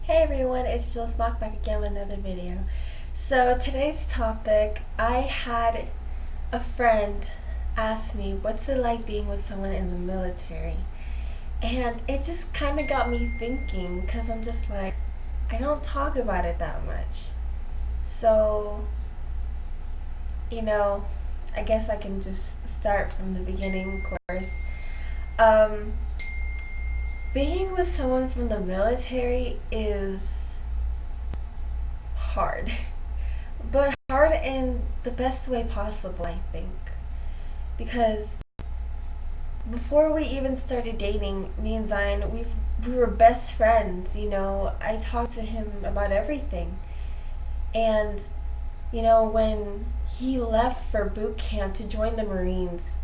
Hey everyone, it's Jules Mock back again with another video. So today's topic, I had a friend ask me, what's it like being with someone in the military? And it just kind of got me thinking, because I'm just like, I don't talk about it that much. So, you know, I guess I can just start from the beginning, of course. Um, Being with someone from the military is hard, but hard in the best way possible, I think. Because before we even started dating, me and Zion, we were best friends. I talked to him about everything, and when he left for boot camp to join the Marines,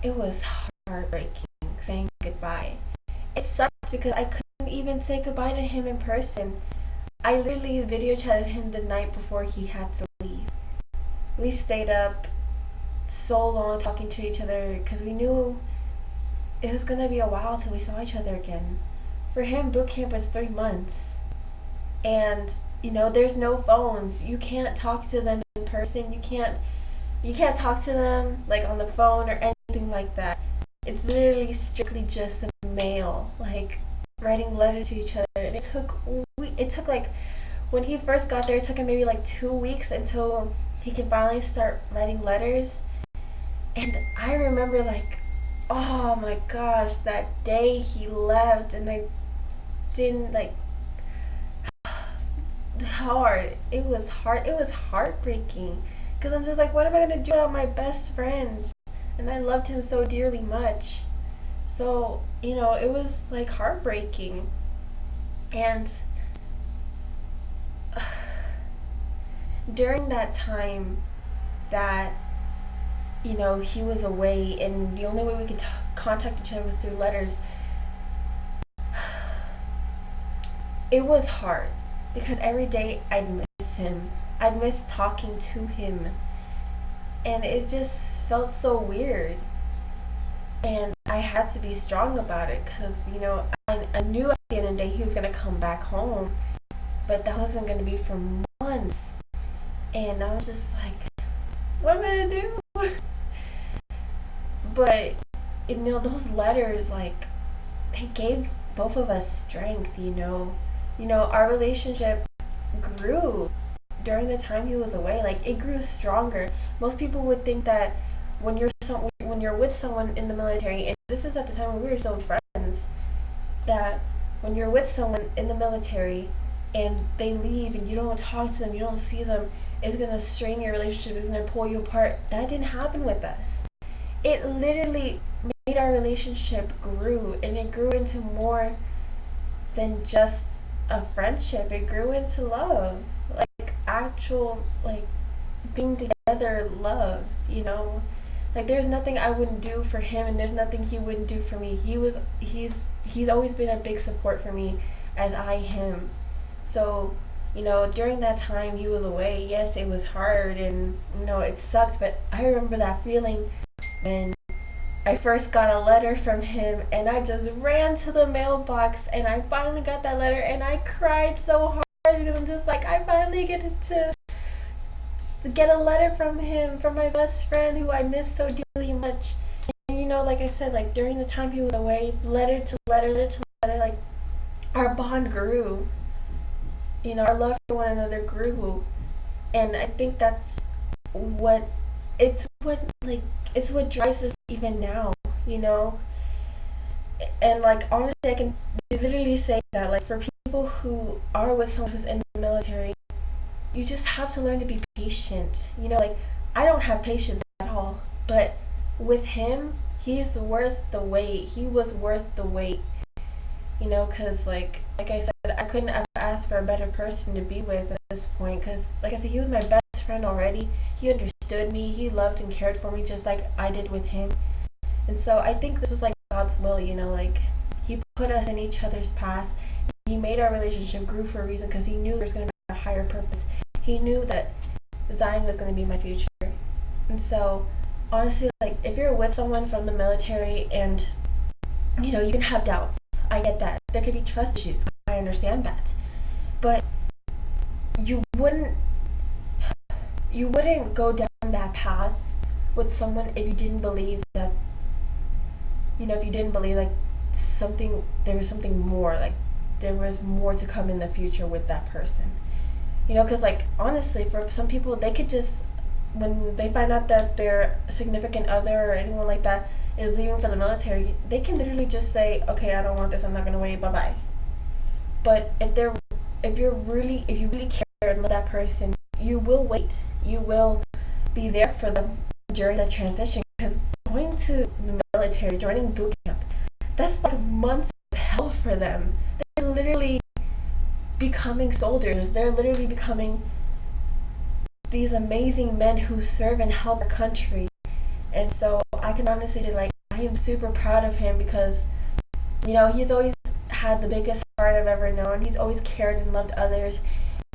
it was heartbreaking saying goodbye. It sucked because I couldn't even say goodbye to him in person. I literally video chatted him the night before he had to leave. We stayed up so long talking to each other because we knew it was going to be a while till we saw each other again. For him, boot camp was 3 months. And, there's no phones. You can't talk to them in person. You can't talk to them like on the phone or anything like that. It's literally strictly just a mail, like writing letters to each other. And it took like, when he first got there, it took him maybe like 2 weeks until he could finally start writing letters. And I remember like, oh my gosh, that day he left and I didn't like, hard. It was hard. It was heartbreaking because I'm just like, what am I gonna do without my best friend? And I loved him so dearly much. So, it was like heartbreaking. And during that time that, he was away and the only way we could contact each other was through letters, it was hard because every day I'd miss him. I'd miss talking to him. And it just felt so weird. And I had to be strong about it because, I knew at the end of the day he was going to come back home. But that wasn't going to be for months. And I was just like, what am I going to do? But, those letters, like, they gave both of us strength, Our relationship grew during the time he was away. Like, it grew stronger. Most people would think that when you're with someone in the military, and this is at the time when we were still friends, that when you're with someone in the military and they leave and you don't talk to them, you don't see them, it's gonna strain your relationship, it's gonna pull you apart. That didn't happen with us. It literally made our relationship grew, and it grew into more than just a friendship. It grew into love, like actual, like, being together love. Like, there's nothing I wouldn't do for him and there's nothing he wouldn't do for me. He's always been a big support for me as I him. So, during that time he was away, yes, it was hard and it sucked, but I remember that feeling when I first got a letter from him and I just ran to the mailbox and I finally got that letter and I cried so hard because I'm just like, I finally get to get a letter from him, from my best friend who I miss so dearly much. And like I said, like, during the time he was away, letter to letter, like, our bond grew. Our love for one another grew. And I think that's what it's what drives us even now, And like, honestly, I can literally say that, like, for people who are with someone who's in the military, you just have to learn to be patient. Like, I don't have patience at all, but with him, he's worth the wait. He was worth the wait. Because like I said, I couldn't have asked for a better person to be with at this point. Because, like I said, he was my best friend already. He understood me. He loved and cared for me just like I did with him. And so I think this was like God's will. Like, he put us in each other's paths. He made our relationship grew for a reason because he knew there was going to be a higher purpose. He knew that Zion was going to be my future. And so, honestly, like, if you're with someone from the military and, you can have doubts. I get that. There could be trust issues. I understand that. But you wouldn't go down that path with someone if you didn't believe that, if you didn't believe like there was something more, like there was more to come in the future with that person. Because like honestly, for some people, they could just, when they find out that their significant other or anyone like that is leaving for the military, they can literally just say, okay, I don't want this, I'm not gonna wait, bye bye. But if you really care and love that person, you will wait. You will be there for them during the transition, because going to the military, joining boot camp, that's like months of hell for them. They're literally becoming soldiers. They're literally becoming these amazing men who serve and help our country. And so I can honestly say, like, I am super proud of him, because he's always had the biggest heart I've ever known. He's always cared and loved others,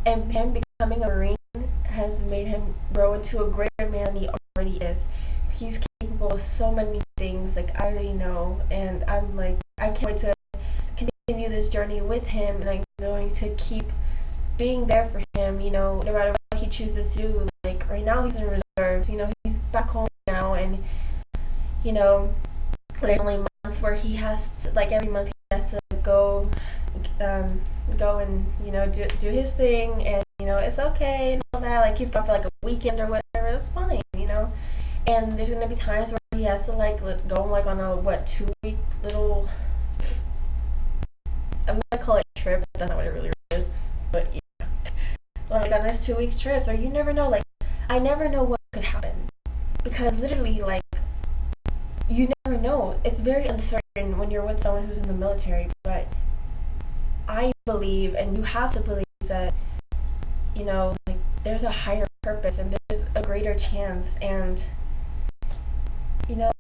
and him becoming a Marine has made him grow into a greater man than he already is. He's capable of so many things, like I already know, and I'm like, I can't wait to continue this journey with him, and I'm going to keep being there for him, no matter what he chooses to do. Like right now he's in reserves, he's back home now, and there's only months where he has to, like every month he has to go and do his thing, and it's okay and all that. Like he's gone for like a weekend or whatever, that's fine, and there's gonna be times where he has to like go like on a 2-week little, I'm gonna call it trip, but that's not what it really is, but yeah, like on his 2 week trips, or you never know, like I never know what could happen, because literally, like, you never know. It's very uncertain when you're with someone who's in the military, but I believe, and you have to believe, that like there's a higher purpose and there's a greater chance, and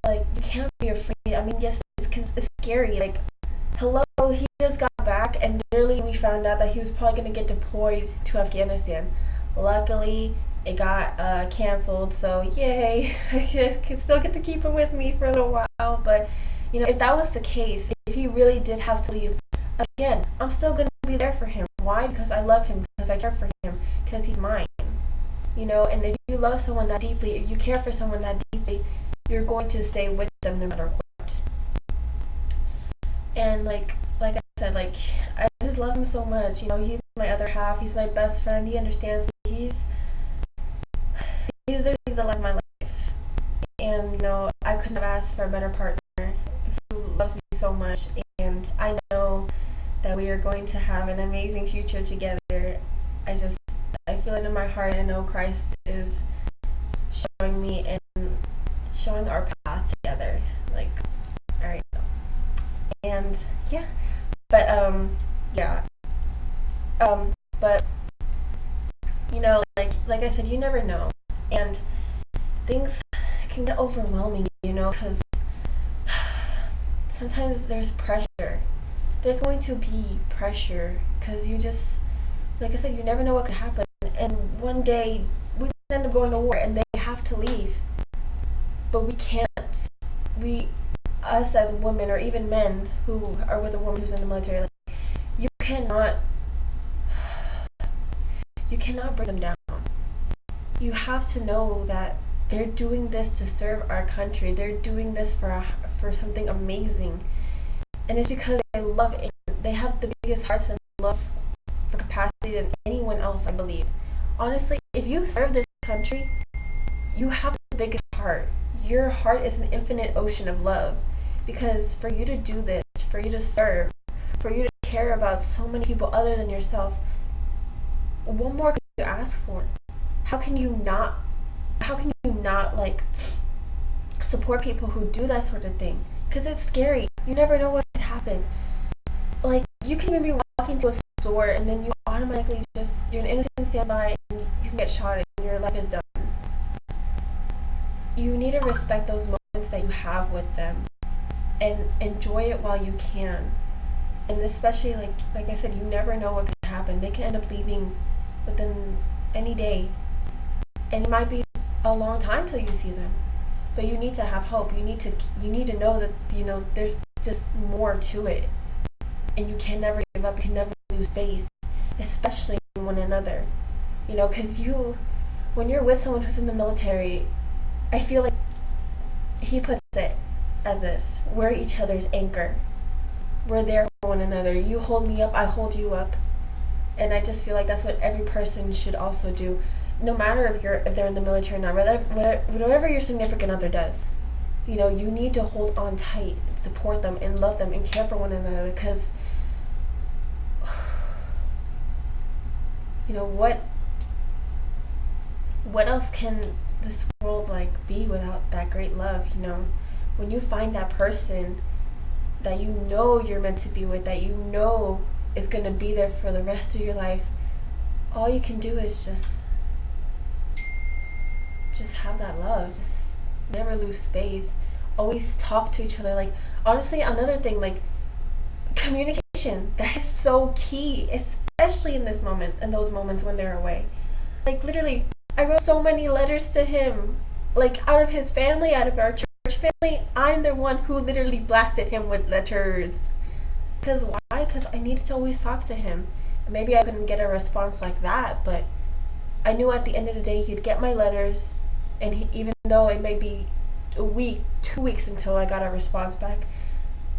like you can't be afraid. I mean, yes, it's scary. Like, hello, he just got back, and literally we found out that he was probably going to get deployed to Afghanistan. Luckily, it got canceled, so yay. I can still get to keep him with me for a little while. But if that was the case, if he really did have to leave, again, I'm still going to be there for him. Why? Because I love him, because I care for him, because he's mine. And if you love someone that deeply, if you care for someone that deeply, you're going to stay with them no matter what. And like I said, like, I just love him so much. He's my other half. He's my best friend. He understands me. He's literally the light of my life. And I couldn't have asked for a better partner who loves me so much. And I know that we are going to have an amazing future together. I feel it in my heart. I know Christ is showing me and showing our path together. Like, all right. And yeah, but but like I said, you never know, and things can get overwhelming, because sometimes there's pressure. There's going to be pressure, because you just, like I said, you never know what could happen, and one day we could end up going to war and they have to leave, but we can't. Us as women, or even men who are with a woman who's in the military, like, you cannot bring them down. You have to know that they're doing this to serve our country. They're doing this for something amazing, and it's because they love it. They have the biggest hearts and love for capacity than anyone else, I believe. Honestly, if you serve this country, you have the biggest heart. Your heart is an infinite ocean of love, because for you to do this, for you to serve, for you to care about so many people other than yourself, what more could you ask for? How can you not like support people who do that sort of thing? Because it's scary. You never know what could happen. Like, you can even be walking to a store and then you automatically you're an innocent standby and you can get shot and your life is done. You need to respect those moments that you have with them and enjoy it while you can. And especially, like I said, you never know what could happen. They can end up leaving within any day, and it might be a long time till you see them, but you need to have hope. You need to know that there's just more to it, and you can never give up. You can never lose faith, especially one another. You know, because when you're with someone who's in the military, I feel like he puts it as this: we're each other's anchor. We're there for one another. You hold me up, I hold you up. And I just feel like that's what every person should also do, no matter if they're in the military or not. Whatever your significant other does, you know, you need to hold on tight, and support them, and love them, and care for one another. Because, you know, what else can this world like be without that great love? You know, when you find that person that you know you're meant to be with, that you know is going to be there for the rest of your life, all you can do is just have that love. Just never lose faith. Always talk to each other. Like, honestly, another thing, like, communication. That is so key, especially in this moment, in those moments when they're away. Like, literally, I wrote so many letters to him. Like, out of his family, out of our church family, I'm the one who literally blasted him with letters. Because why? Because I needed to always talk to him. Maybe I couldn't get a response like that, but I knew at the end of the day he'd get my letters, and even though it may be a week, 2 weeks until I got a response back,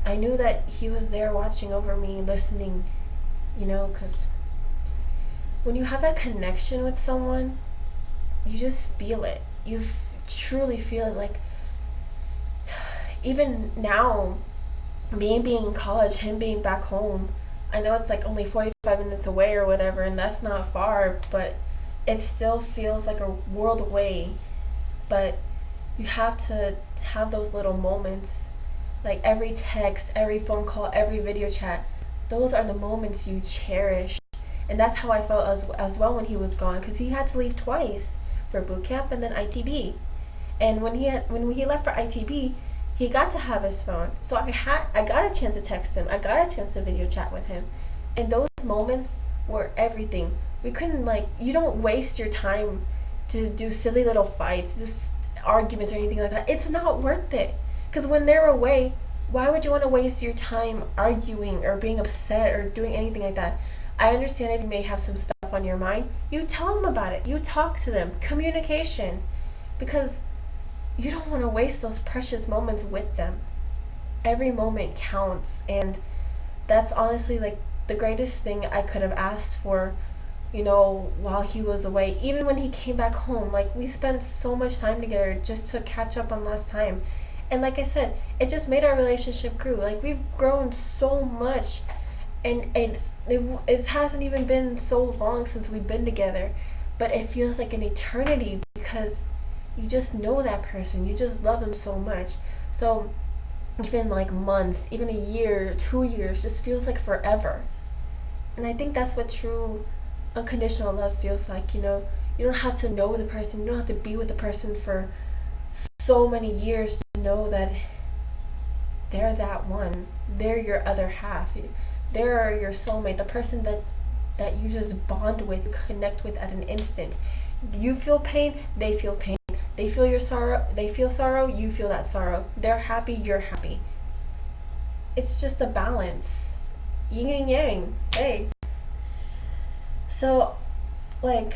I knew that he was there watching over me, listening, you know, because when you have that connection with someone, you just feel it. You truly feel it. Like, even now, me being in college, him being back home, I know it's like only 45 minutes away or whatever, and that's not far, but it still feels like a world away. But you have to have those little moments, like every text, every phone call, every video chat. Those are the moments you cherish. And that's how I felt as well when he was gone, because he had to leave twice, for boot camp and then ITB. And when he left for ITB, he got to have his phone. So I got a chance to text him. I got a chance to video chat with him. And those moments were everything. We couldn't, like, you don't waste your time to do silly little fights, just arguments or anything like that. It's not worth it. Because when they're away, why would you want to waste your time arguing or being upset or doing anything like that? I understand if you may have some stuff on your mind. You tell them about it. You talk to them. Communication. Because you don't want to waste those precious moments with them. Every moment counts, and that's honestly like the greatest thing I could have asked for, you know, while he was away. Even when he came back home, like, we spent so much time together just to catch up on last time. And like I said, it just made our relationship grow. Like, we've grown so much, and it hasn't even been so long since we've been together, but it feels like an eternity because you just know that person. You just love them so much. So even like months, even a year, 2 years, just feels like forever. And I think that's what true unconditional love feels like. You know, you don't have to know the person. You don't have to be with the person for so many years to know that they're that one. They're your other half. They're your soulmate, the person that you just bond with, connect with at an instant. You feel pain, they feel pain. They feel your sorrow, they feel sorrow, you feel that sorrow. They're happy, you're happy. It's just a balance. Yin and yang. Hey. So, like,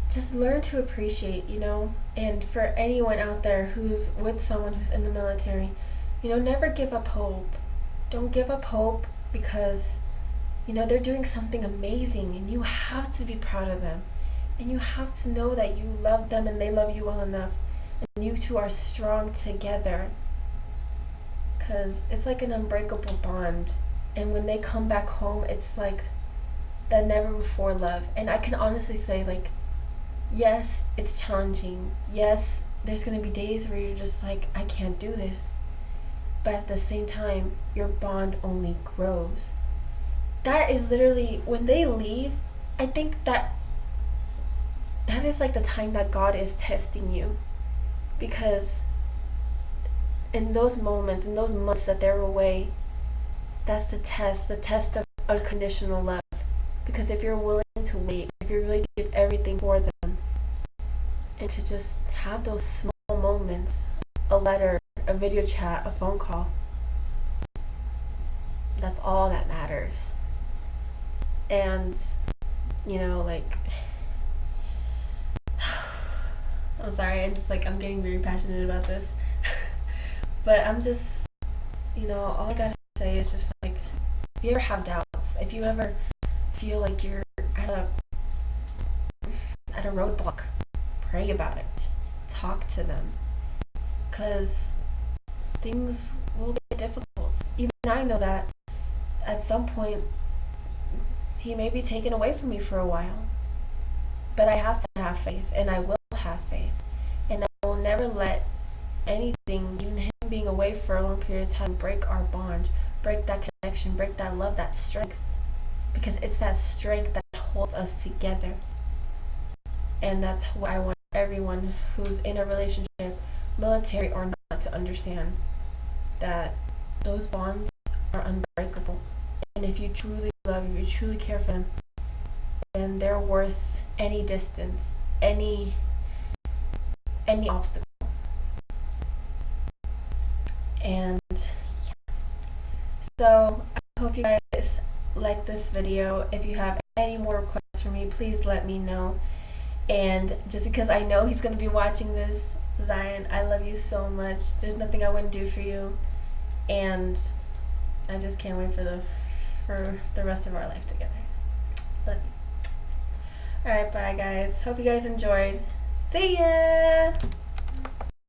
just learn to appreciate, you know? And for anyone out there who's with someone who's in the military, you know, never give up hope. Don't give up hope, because, you know, they're doing something amazing and you have to be proud of them. And you have to know that you love them and they love you well enough. And you two are strong together. Because it's like an unbreakable bond. And when they come back home, it's like that never before love. And I can honestly say, like, yes, it's challenging. Yes, there's going to be days where you're just like, I can't do this. But at the same time, your bond only grows. That is literally, when they leave, I think that is like the time that God is testing you. Because in those moments, in those months that they're away, that's the test of unconditional love. Because if you're willing to wait, if you really give everything for them, and to just have those small moments, a letter, a video chat, a phone call, that's all that matters. And, you know, like, I'm sorry, I'm getting very passionate about this. But I'm just, you know, all I gotta say is just like, if you ever have doubts, if you ever feel like you're at a roadblock, pray about it. Talk to them. Because things will get difficult. Even I know that at some point he may be taken away from me for a while. But I have to have faith, and I will have faith. And I will never let anything, even him being away for a long period of time, break our bond, break that connection, break that love, that strength. Because it's that strength that holds us together. And that's what I want everyone who's in a relationship, military or not, to understand, that those bonds are unbreakable. And if you truly love, if you truly care for them, then they're worth any distance, any obstacle. And yeah. So I hope you guys like this video. If you have any more requests for me, please let me know. And just because I know he's going to be watching this, Zion, I love you so much. There's nothing I wouldn't do for you. And I just can't wait for the rest of our life together. Love you. Alright, bye guys. Hope you guys enjoyed. See ya!